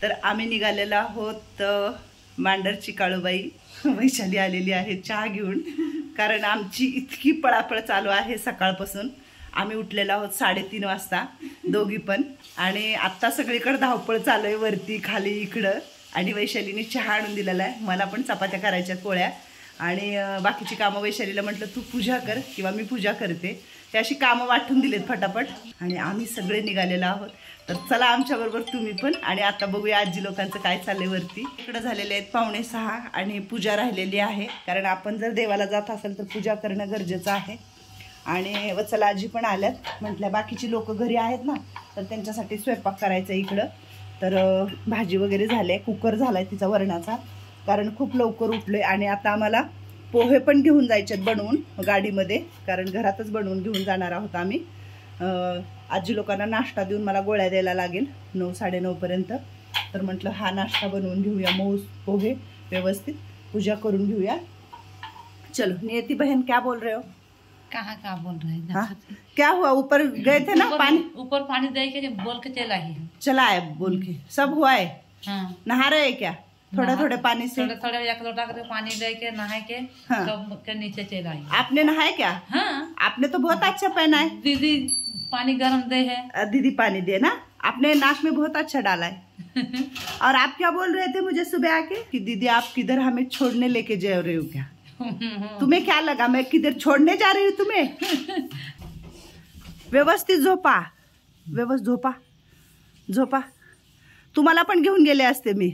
तर आम्ही निघालेलो आहोत मांडरची काळूबाई वैशाली आलेली आहे चहा घेऊन, कारण आमची इतकी पळापळ चालू आहे सकाळपासून. आम्ही उठलेलो आहोत 3:30 वाजता दोघी पण, आणि आत्ता सगळीकडे धावपळ चालू आहे, वरती खाली इकडं. आणि वैशालीने चहा आणून दिलेला आहे, मला पण चपात्या करायच्या पोळ्या, आणि बाकीची कामं वैशालीला म्हटलं तू पूजा कर किंवा मी पूजा करते. ते अशी कामं वाटून दिलेत फटाफट, आणि आम्ही सगळे निघालेलो आहोत. तर चला आमच्याबरोबर तुम्ही पण, आणि आता बघूया आजी लोकांचं काय चाललंय वरती. इकडं झालेले आहेत 5:45 आणि पूजा राहिलेली आहे, कारण आपण जर देवाला जात असेल तर पूजा करणं गरजेचं आहे. आणि वत्सला आजी पण आल्यात, म्हटल्या बाकीची लोक घरी आहेत ना, तर त्यांच्यासाठी स्वयंपाक करायचा इकडं. तर भाजी वगैरे झाली आहे, कुकर झालाय तिचा वरणाचा, कारण खूप लवकर उठलोय. आणि आता आम्हाला पोहे पण घेऊन जायचे बनवून गाडीमध्ये, कारण घरातच बनवून घेऊन जाणार आहोत आम्ही. आजी लोकांना नाश्ता देऊन मला गोळ्या द्यायला लागेल 9-9:30 पर्यंत. तर म्हटलं हा नाश्ता बनवून घेऊया, मऊस पोहे व्यवस्थित पूजा करून घेऊया. चलो नियति बहन, क्या बोल रहे हो? कहाँ का बोल रहे हैं? हाँ? क्या हुआ? ऊपर गए थे ना, पानी ऊपर पानी दे के बोल के चला है बोल के सब हुआ है। हाँ। नहा रहे हैं क्या? थोड़े थोड़े पानी से, थोड़े एक लोटा कर पानी दे के नहा के हाँ। के नीचे चला आई। आपने नहाया क्या? हाँ। आपने तो बहुत अच्छा पहना है। दीदी पानी गर्म दे है। दीदी पानी दे ना, आपने नाक में बहुत अच्छा डाला है। और आप क्या बोल रहे थे मुझे सुबह आके कि दीदी आप किधर हमें छोड़ने लेके जा रहे हो क्या? तुम्हें क्या लगा मैं किधर छोड़ने जा रही हूँ तुम्हें? व्यवस्थित झोपा, व्यवस्थित झोपा, झोपा. तुम्हाला पण घेऊन गेले असते मी,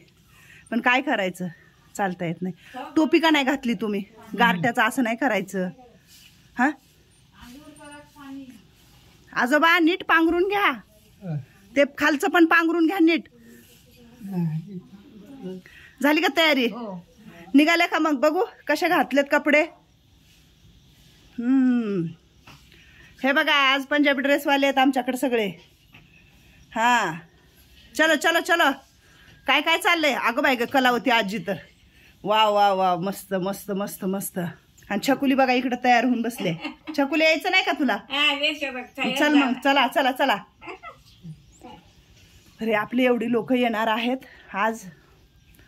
पण काय करायचं, चालता येत नाही. टोपी का नाही घातली तुम्ही? गारट्याचं असं नाही करायचं. हा आजोबा नीट पांघरून घ्या, ते खालचं पण पांघरून घ्या नीट. झाली का तयारी? निघाले का मग? बघू कशा घातलेत कपडे. हे बघा आज पंजाबी ड्रेसवाले आहेत आमच्याकडे सगळे. हा चलो चलो चलो. काय काय चाललंय? अगं बाय ग कलावती आजी तर वा वा वा, मस्त मस्त मस्त मस्त. आणि छकुली बघा इकडे तयार होऊन बसले. छकुली यायचं नाही का तुला? चल मग, चला चला चला. अरे आपली एवढी लोक येणार आहेत आज.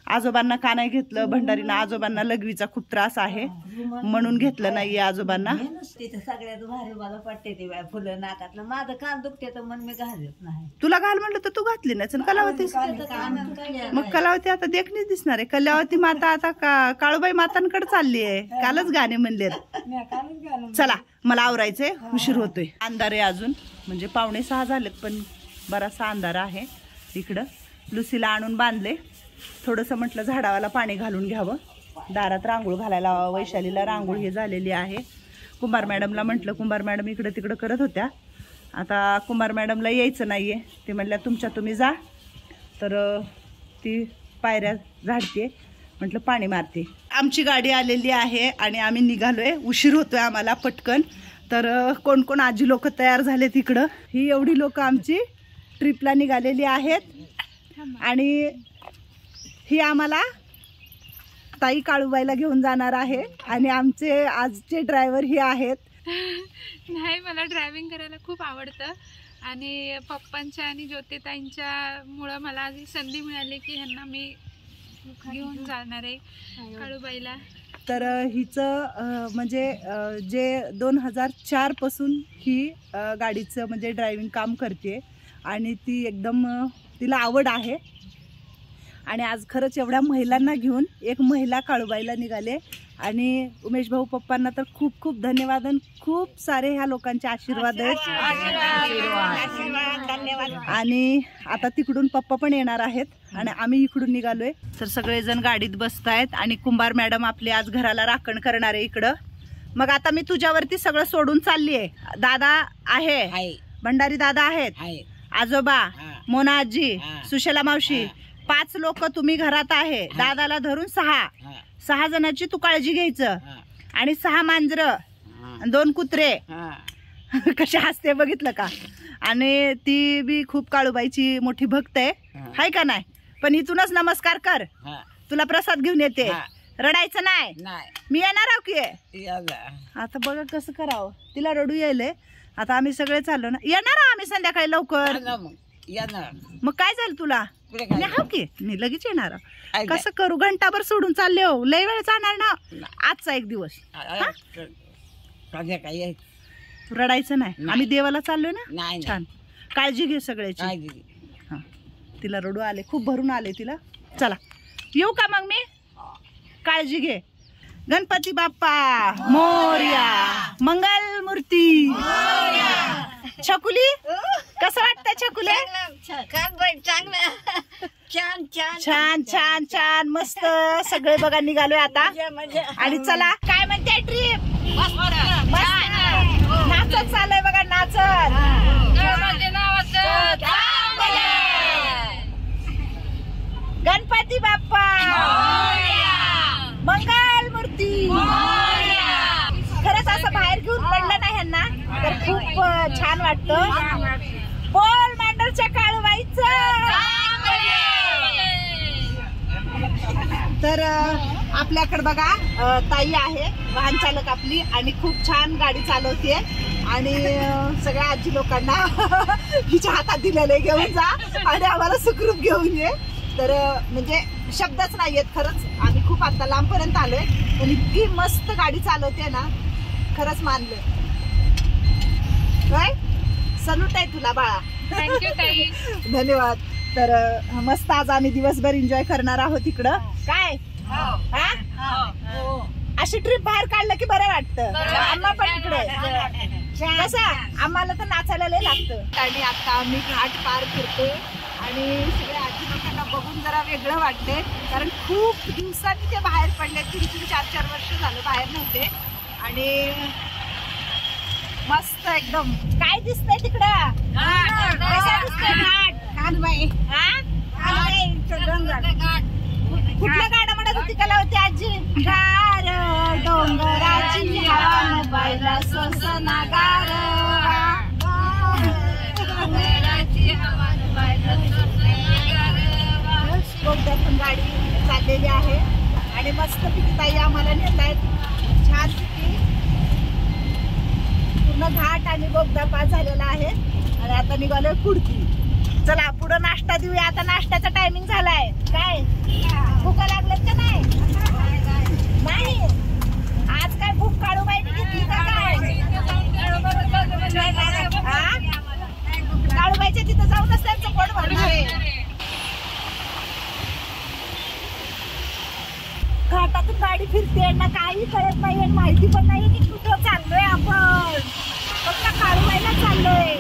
आजोबांना का नाही घेतलं? भंडारीनं आजोबांना लघवीचा खूप त्रास आहे म्हणून घेतलं नाहीये आजोबांना. सगळ्यात भारी मला पटते ते फुलं नाकातलं. माझं कान दुखते तर मन मी घालत नाही. तुला घाल म्हणलं तर तू घातली नाही. कलावती मग कलावती आता देखणीच दिसणार आहे. कलावती माता आता काळूबाई मातांकडे चालली आहे. कालच गाणे म्हणलेत. चला मला आवरायचंय, उशीर होतोय. अंधार आहे अजून, म्हणजे 5:45 झालेत, पण बराचसा अंधार आहे इकडं. लुसीला आणून बांधले. थोडंसं म्हटलं झाडावाला पाणी घालून घ्यावं. दारात रांगोळ घालायला वैशालीला रांगोळ हे झालेली आहे. कुंभार मॅडमला म्हटलं, कुंभार मॅडम इकडं तिकडं करत होत्या. आता कुंभार मॅडमला यायचं नाहीये, ते म्हणल्या तुमच्या तुम्ही जा. तर ती पायऱ्या झाडते, म्हटलं पाणी मारते. आमची गाडी आलेली आहे आणि आम्ही निघालोय. उशीर होतोय आम्हाला पटकन. तर कोण कोण आजी लोक तयार झाले तिकडं. ही एवढी लोक आमची ट्रिपला निघालेली आहेत. आणि ही आम्हाला ताई काळूबाईला घेऊन जाणार आहे. आणि आमचे आजचे ड्रायव्हर ही आहेत. नाही, मला ड्रायव्हिंग करायला खूप आवडतं आणि पप्पांच्या आणि ज्योतिताईंच्या मुळे मला आज संधी मिळाली की ह्यांना मी घेऊन जाणार आहे काळूबाईला. तर हिचं म्हणजे जे 2004 पासून ही गाडीचं म्हणजे ड्रायव्हिंग काम करते आणि ती एकदम तिला आवड आहे. आणि आज खरंच एवढ्या महिलांना घेऊन एक महिला काळूबाईला निघाले. आणि उमेश भाऊ पप्पांना तर खूप खूप धन्यवाद. आणि खूप सारे ह्या लोकांचे आशीर्वाद आहेत. आणि आता तिकडून पप्पा पण येणार आहेत आणि आम्ही इकडून निघालोय. तर सगळेजण गाडीत बसतायत आणि कुंभार मॅडम आपली आज घराला राखण करणार आहे इकडं. मग आता मी तुझ्यावरती सगळं सोडून चालली आहे. दादा आहे, भंडारी दादा आहेत, आजोबा, मोना आजी, सुशला मावशी, 5 लोक तुम्ही घरात आहे. दादाला धरून 6 जणांची तू काळजी घ्यायचं. आणि 6 मांजर, 2 कुत्रे. कशा हसते बघितलं का? आणि ती बी खूप काळूबाईची मोठी भक्त आहे, हाय का नाही? पण इथूनच नमस्कार कर. तुला प्रसाद घेऊन येते. रडायचं नाही, मी येणार आहो की. आता बघा कसं करावं, तिला रडू यायलंय. आता आम्ही सगळे चाललो ना, येणार आम्ही संध्याकाळी लवकर. मग काय झालं तुला? हो की मी लगेच येणार. कसं करू, घंटाभर सोडून चालले हो, लय वेळ जाणार ना. आजचा एक दिवस रडायचं नाही, आम्ही देवाला चाललोय ना. छान काळजी घे सगळ्याची. हा तिला रडू आले, खूप भरून आले तिला. चला येऊ का मग मी, काळजी घे. गणपती बाप्पा मोरया, मंगल मूर्ती. छकुली कसं वाटतं छकुले? छान छान छान मस्त सगळे बघा निघालोय आता. आणि चला काय म्हणते ट्रिप? नाचत चालय बघा, नाचत. गणपती बाप्पा मंगल मूर्ती. खरंच असं बाहेर घेऊन पडलं नाही ह्यांना तर खूप छान वाटतं. बोल मांडरच्या काळूबाईचं. तर आपल्याकडे बघा ताई आहे वाहन चालक आपली, आणि खूप छान गाडी चालवते. आणि सगळ्या आजी लोकांना हिच्या हातात दिलेले घेऊन जा आणि आम्हाला सुखरूप घेऊन ये. तर म्हणजे शब्दच नाहीयेत खरंच. आम्ही खूप आता लांबपर्यंत आलोय, पण इतकी मस्त गाडी चालवते ना, खरंच मानलं. काय सलूट आहे तुला बाळा. थँक्यू ताई. धन्यवाद. तर मस्त आज आम्ही दिवसभर एन्जॉय करणार आहोत इकडं. काय अशी ट्रिप बाहेर काढलं की बरं वाटतं. आम्हा पण इकडे कसं आम्हाला तर नाचायला लय लागतं. आणि आता आम्ही घाट पार करतोय आणि सगळ्या आजी लोकांना बघून जरा वेगळं वाटतंय, कारण खूप दिवसांनी ते बाहेर पडले. 3-3, 4-4 वर्ष झालं बाहेर नव्हते. आणि मस्त एकदम. काय दिसतंय तिकडं? कसा दिसतोय घाट? कुठल्या गाडा म्हणत होती कला होती आजी? गार डोंगराची हवा बायला सोसना गार. बोगद्यातून गाडी चाललेली आहे आणि मस्त पिकी ताई आम्हाला नेत आहेत. छान पिकी पूर्ण घाट आणि बोगदा पास झालेला आहे. आणि आता निघालोय पुढची. चला पुढं नाश्ता देऊया. आता नाश्त्याचा टायमिंग झालाय. काय भूका लागलेत का नाही? नाही आज काय भूक काळूबाईने घेतली का काय? काळूबाईच्या तिथं जाऊनच त्यांचं पोट भरणार आहे. घाटातून गाडी फिरते ना, काही कळत नाही, माहिती पण नाही की कुठं चाललोय आपण. फक्त काळूबाईला चाललोय.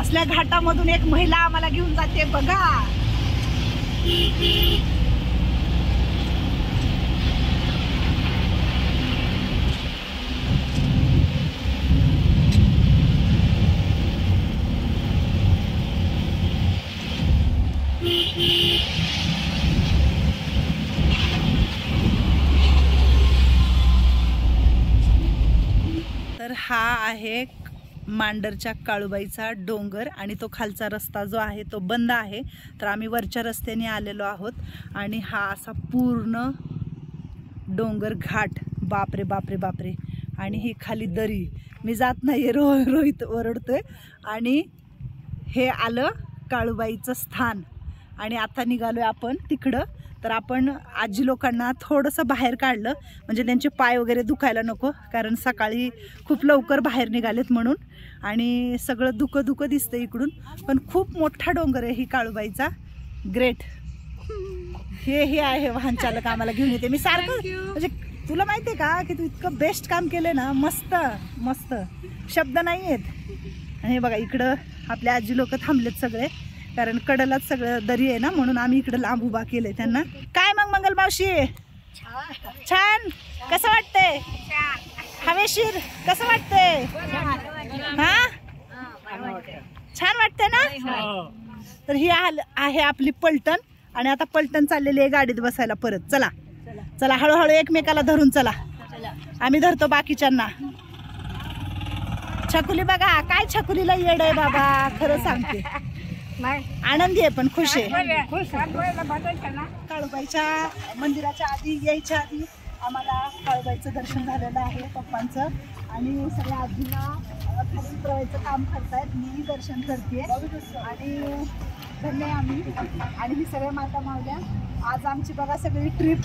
असल्या घाटामधून एक महिला आम्हाला घेऊन जाते बघा. तर हा आहे मांडरच्या काळूबाईचा डोंगर आणि तो खालचा रस्ता जो आहे तो बंद आहे. तर आम्ही वरच्या रस्त्याने आलेलो आहोत आणि हा असा पूर्ण डोंगर घाट. बापरे बापरे बापरे. आणि ही खाली दरी. मी जात नाही आहे, रोहित ओरडतोय. आणि हे आलं काळूबाईचं स्थान. आणि आता निघालोय आपण तिकडं. तर आपण आजी लोकांना थोडंसं बाहेर काढलं म्हणजे त्यांचे पाय वगैरे दुखायला नको, कारण सकाळी खूप लवकर बाहेर निघालेत म्हणून. आणि सगळं धुकं दिसतं इकडून, पण खूप मोठा डोंगर आहे ही काळूबाईचा. ग्रेट. हे आहे वाहन चालक आम्हाला घेऊन येते. मी सारखं म्हणजे तुला माहिती आहे का की तू इतकं बेस्ट काम केलं ना, मस्त मस्त, शब्द नाही आहेत. आणि हे बघा इकडं आपल्या आजी लोक थांबलेत सगळे, कारण कडलाच सगळं दरी आहे ना, म्हणून आम्ही इकडं लांब उभा केलंय त्यांना. काय मग मंगल मावशी, छान कसं वाटतंय? हवेशीर कसं वाटतंय? हा छान वाटतंय ना. तर ही आहे आपली पलटण, आणि आता पलटण चाललेली आहे गाडीत बसायला परत. चला चला हळूहळू एकमेकाला धरून चला, आम्ही धरतो बाकीच्यांना. छकुली बघा काय छकुलीला येड आहे बाबा, खरं सांगते. आनंदी आहे पण खुश आहे. काळूबाईच्या मंदिराच्या आधी यायच्या आधी आम्हाला काळूबाईचं दर्शन झालेलं आहे पप्पांचं, आणि सगळ्या आजीला खाली उतरवायचं काम करतायत. मीही दर्शन करते आणि धन्य आम्ही. आणि ही सगळ्या माता मावल्या. आज आमची बघा सगळी ट्रिप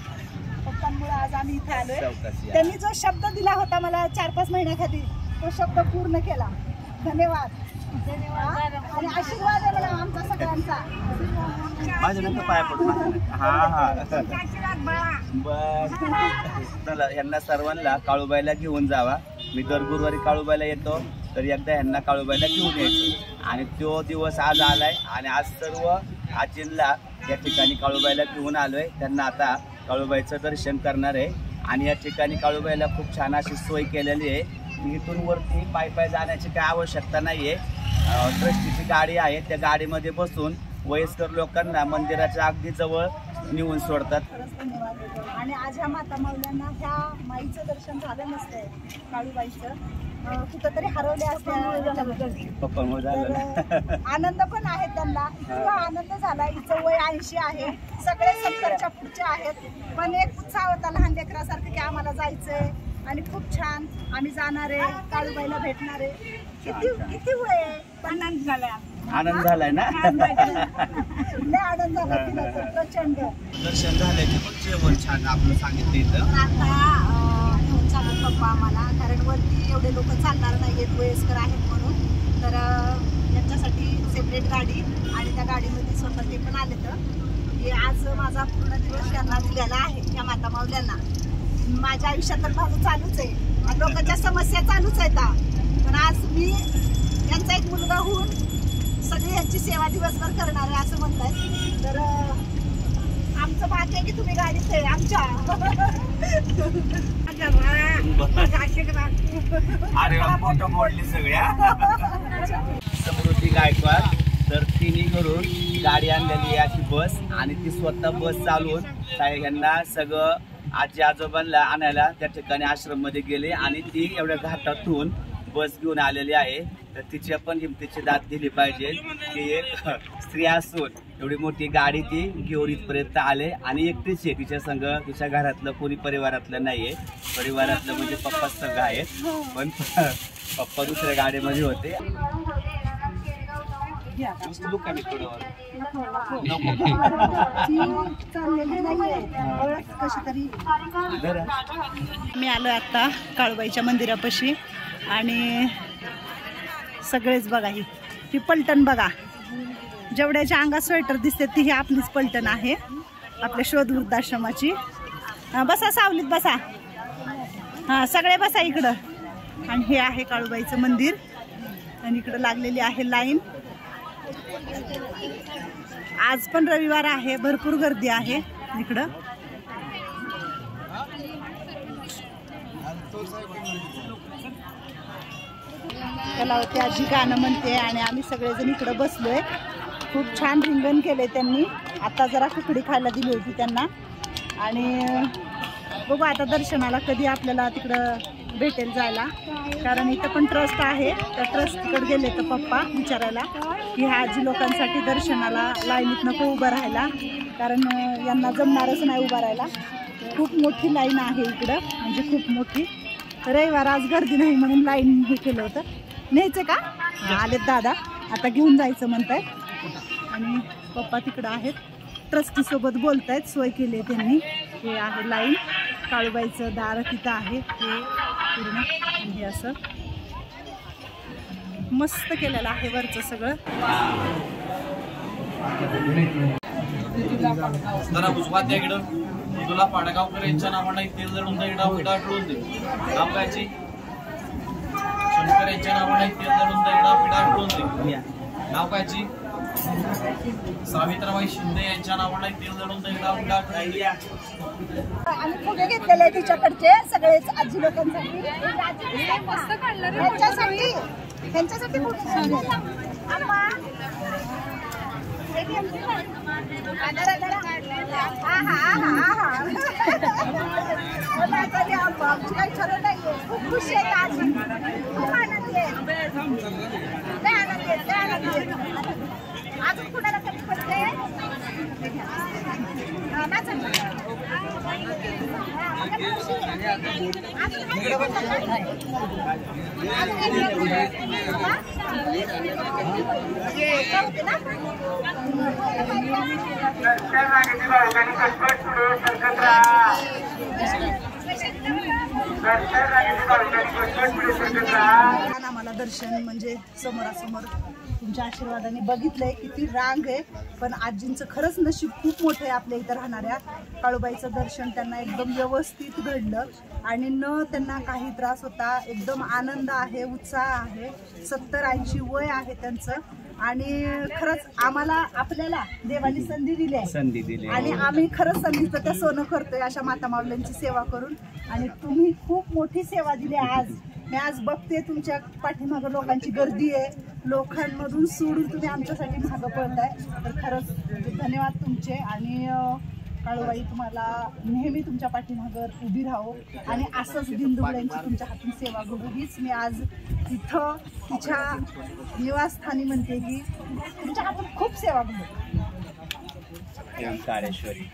पप्पांमुळे आज आम्ही इथे आलोय. त्यांनी जो शब्द दिला होता मला 4-5 महिन्याखाली, तो शब्द पूर्ण केला. धन्यवाद. आणि आशीर्वाद आहे मला आमचा सगळ्यांचा. यांना सर्वांना काळूबाईला घेऊन जावा. मी दर गुरुवारी काळूबाईला येतो, तर एकदा यांना काळूबाईला घेऊन यायचं. आणि तो दिवस आज आलाय, आणि आज सर्व आजींना या ठिकाणी काळूबाईला घेऊन आलोय. त्यांना आता काळूबाईचं दर्शन करणार आहे. आणि या ठिकाणी काळूबाईला खूप छान अशी सोय केलेली आहे. इथून वरती पायी जाण्याची काही आवश्यकता नाहीये. ट्रस्टीची गाडी आहे, त्या गाडीमध्ये बसून वयस्कर लोकांना मंदिराच्या अगदी जवळ नेऊन सोडतात. आणि आज ह्या माता माऊल्यांना ह्या माईचं दर्शन झालं नसतंय, काळूबाईचं कुठंतरी हरवले असते. आनंद पण आहे त्यांना, इतका आनंद झाला. हिचं वय 80 आहे, सगळे 70च्या पुढचे आहेत, पण एक उत्साह होता लहान लेकरासारखं की आम्हाला जायचंय. आणि खूप छान आम्ही जाणार आहे, काळूबाईला भेटणार आहे. किती वय आहे, आनंद झालाय ना. आनंद झाला तिला तर प्रचंड. दर्शन झाल्याचे पण जेवण छान आपलं सांगितलं इथं. आता घेऊन चालत पप्पा आम्हाला, कारण वरती एवढे लोक चालणार नाहीयेत, वयस्कर आहेत म्हणून. तर यांच्यासाठी सेपरेट गाडी, आणि त्या गाडीमध्ये स्वतः ते पण आले. तर आज माझा पूर्ण दिवस यांना दिलेला आहे, या माता माऊल्यांना. माझ्या आयुष्यात तर माझं चालूच आहे, लोकांच्या समस्या चालूच आहेत. पण आज मी यांचा एक मुलगा होऊन सगळी यांची सेवा दिवसभर करणार आहे असं म्हणतायत. तर आमचं बाकी आहे की तुम्ही गाडीत आहे आमच्या. अरे फोटो मोडली सगळ्या. समृद्धी गायकवाड, तर तिन्ही घरून गाडी आणलेली आहे अशी बस, आणि ती स्वतः बस चालवून यांना सगळं आजी आजोबांना आणायला त्या ठिकाणी आश्रम मध्ये गेले. आणि ती एवढ्या घाटातून बस घेऊन आलेली आहे. तर तिच्या पण हिमतीची दाद दिली पाहिजे की एक स्त्री असून एवढी मोठी गाडी ती घेऊन इथपर्यंत आले. आणि एकटीच आहे, तिच्या संघ तिच्या घरातलं कोणी परिवारातलं नाहीये. परिवारातलं म्हणजे पप्पाच संघ आहेत, पण पप्पा दुसऱ्या गाडीमध्ये होते. मी आलो आता काळूबाईच्या मंदिरापाशी, आणि सगळेच बघा ही पलटण बघा. जेवढ्याच्या अंगात स्वेटर दिसते ती ही आपलीच पलटण आहे, आपल्या शोध वृद्धाश्रमाची. बसा सावलीत बसा, हां सगळे बसा इकडं. आणि हे आहे काळूबाईचं मंदिर, आणि इकडं लागलेली आहे लाईन. आज पण रविवार आहे, भरपूर गर्दी आहे इकडं. कलावती आजी गाणं म्हणते, आणि आम्ही सगळेजण इकडं बसलोय. खूप छान रिंगण केले त्यांनी. आता जरा खिचडी खायला दिली होती त्यांना. आणि बघू आता दर्शनाला कधी आपल्याला तिकडं भेटेल जायला, कारण इथं पण ट्रस्ट आहे. त्या ट्रस्ट तिकडे गेले तर पप्पा विचारायला की ह्या आजी लोकांसाठी दर्शनाला लाईनीत नको उभं राहायला, कारण यांना जमणारच नाही उभं राहायला. खूप मोठी लाईन आहे इकडं, म्हणजे खूप मोठी. रविवार आज गर्दी नाही म्हणून लाईन हे केलं होतं. न्यायचं का? आलेत दादा, आता घेऊन जायचं म्हणतायत. आणि पप्पा तिकडं आहेत. ट्रस्टी सोबत बोलतायत. सोय केली आहे त्यांनी. हे आहे लाईन. काळूबाईचं दार तिथं आहे हे पूर्ण. हे असं मस्त केलेलं आहे वरचं सगळं. जरा उजवात द्या इकडं. तुला पाडगावकर यांच्या नावानं तेल जळून दे पिढा दे. कामगाची शंकर यांच्या नावानं तेल जळून दे पिढा दे. नाव कायची? सावित्राबाई शिंदे यांच्या नावानं तेल जळून दे पिढा दे. आणि फुगे घेतलेले आहे तिच्याकडचे सगळेच आजी लोकांसाठी. मस्त काढलं रे. त्यांच्यासाठी काही ठरत नाहीये. खूप खुशी आहे आज. खूप आनंदी आहे. अजून कुणाला कमी पडते आम्हाला दर्शन म्हणजे समोरासमोर तुमच्या आशीर्वादाने बघितलंय. किती रांग आहे. पण आजींचं खरंच नशीब खूप मोठं आहे. आपल्या इथं राहणाऱ्या काळूबाईचं दर्शन त्यांना एकदम व्यवस्थित घडलं आणि न त्यांना काही त्रास होता. एकदम आनंद आहे, उत्साह आहे. 70-80 वय आहे त्यांचं. आणि खरंच आम्हाला आपल्याला देवानी संधी दिली आणि आम्ही खरंच संधीचं त्या सोनं करतोय अशा माता माऊल्यांची सेवा करून. आणि तुम्ही खूप मोठी सेवा दिली आज. मी आज बघते तुमच्या पाठीमागं लोकांची गर्दी आहे. लोकांमधून सोडून तुम्ही आमच्यासाठी मागं पळताय. तर खरंच धन्यवाद तुमचे. आणि काळूबाई तुम्हाला नेहमी तुमच्या पाठीमागं उभी राहो आणि असंच दिनदुबळ्यांची तुमच्या हातून सेवा घडू. हीच मी आज इथं तिच्या निवासस्थानी म्हणते की तुमच्या हातून खूप सेवा घडू. ओंकारेश्वरी.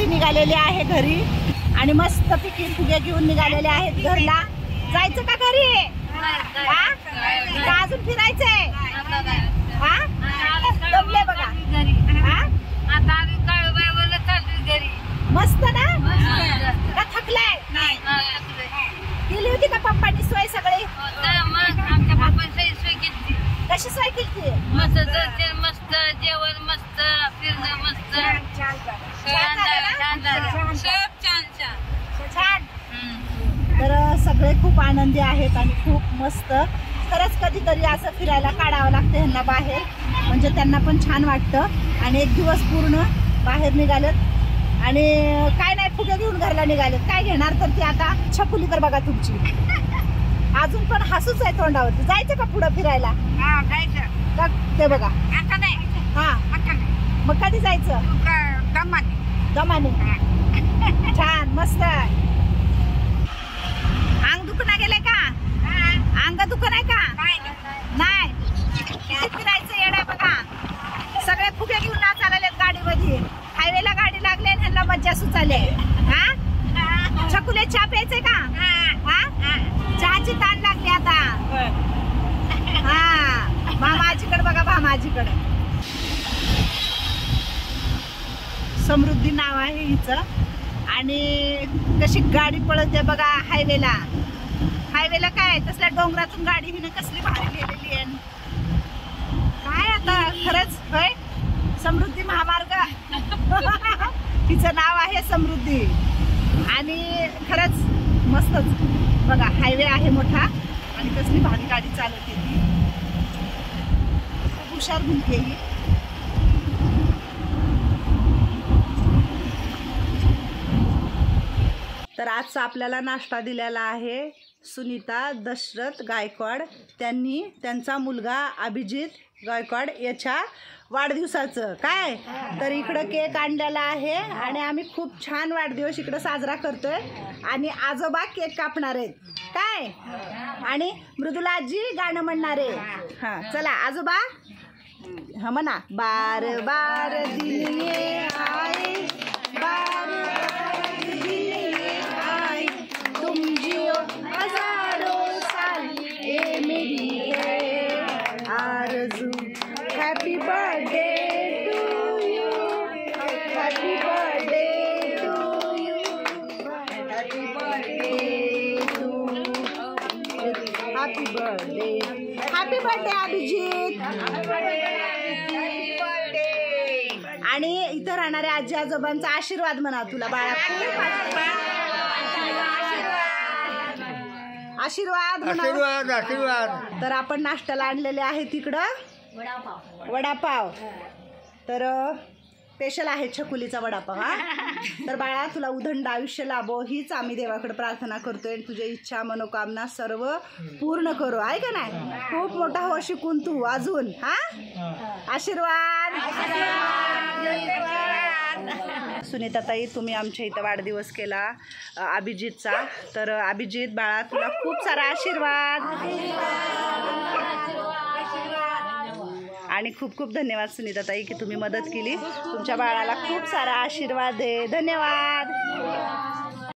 निघालेले आहे घरी आणि मस्त पिकी फुगे घेऊन निघालेले आहेत घरला. जायचं का घरी? अजून फिरायचंय? जमले बघा. मस्त ना? का थकलाय? केली होती का पप्पांनी सोय सगळी? कशी सोय केली? मस्त जेवण, मस्त फिरणं, मस्त छान. तर सगळे खूप आनंदी आहेत आणि खूप मस्त. खरंच कधीतरी असं फिरायला काढावं लागतं ह्यांना बाहेर, म्हणजे त्यांना पण छान वाटतं. आणि एक दिवस पूर्ण बाहेर निघालेत आणि काय नाही फुगे घेऊन घरला निघालेत. काय घेणार तर ती आता छकुली तर बघा तुमची अजून पण हसूच आहे तोंडावरती. जायचं का पुढं फिरायला? ते बघा. हा मग कधी जायचं? दमाने. छान मस्त. अंग दुखणं गेलंय का? अंग दुखणं आहे का? नाही. किती फिरायचं येडा बघा. सगळे फुगे घेऊन नाचायला गाडीमध्ये. हायवेला गाडी लागली आणि ह्यांना मज्जा सुचाले. हा छकुले चहा प्यायचंय का? चहाची ताण लागली आता. हा भामाजीकडे बघा. भामाजीकडे समृद्धी नाव आहे हिचं. आणि कशी गाडी पळते बघा हायवेला. हायवेला काय तसल्या डोंगरातून गाडी हिने कसली भारी गेलेली आहे. काय आता खरंच होय. समृद्धी महामार्ग हिचं नाव आहे समृद्धी. आणि खरंच मस्तच बघा, हायवे आहे मोठा आणि कसली भारी गाडी चालवते ती, खूप हुशार मुलगी आहे ही. तर आजचा आपल्याला नाश्ता दिलेला आहे सुनीता दशरथ गायकवाड. त्यांनी त्यांचा मुलगा अभिजित गायकवाड याच्या वाढदिवसाचं काय तर इकडं केक आणलेला आहे आणि आम्ही खूप छान वाढदिवस इकडं साजरा करतोय. आणि आजोबा केक कापणार आहेत काय आणि मृदुला आजी गाणं म्हणणार आहे. हां चला आजोबा हा म्हणा. बार बार दिन ये आए, बार बार दिन ये आए, तुम जियो हजारों साल, ये मेरी है आरज़ू. Happy birthday to you, happy birthday to you, happy birthday to, happy birthday, happy birthday Abhijit. आणि इथं राहणाऱ्या आजी आजोबांचा आशीर्वाद म्हणा तुला बाळा. आशीर्वाद आशीर्वाद आशीर्वाद. तर आपण नाश्त्याला आणलेले आहे तिकडं वडापाव. तर स्पेशल आहे छकुलीचा वडापाव. हा तर बाळा तुला उदंड आयुष्य लाभो हीच आम्ही देवाकडे प्रार्थना करतोय. तुझ्या इच्छा मनोकामना सर्व पूर्ण करो आहे का नाही. खूप मोठा हो शिकून तू अजून. हा आशीर्वाद. सुनीता ताई तुम्ही आमच्या इथं वाढदिवस केला अभिजितचा. तर अभिजित बाळा तुला खूप सारा आशीर्वाद आणि खूप खूप धन्यवाद सुनीता ताई की तुम्ही मदत केली. तुमच्या बाळाला खूप सारा आशीर्वाद दे. धन्यवाद.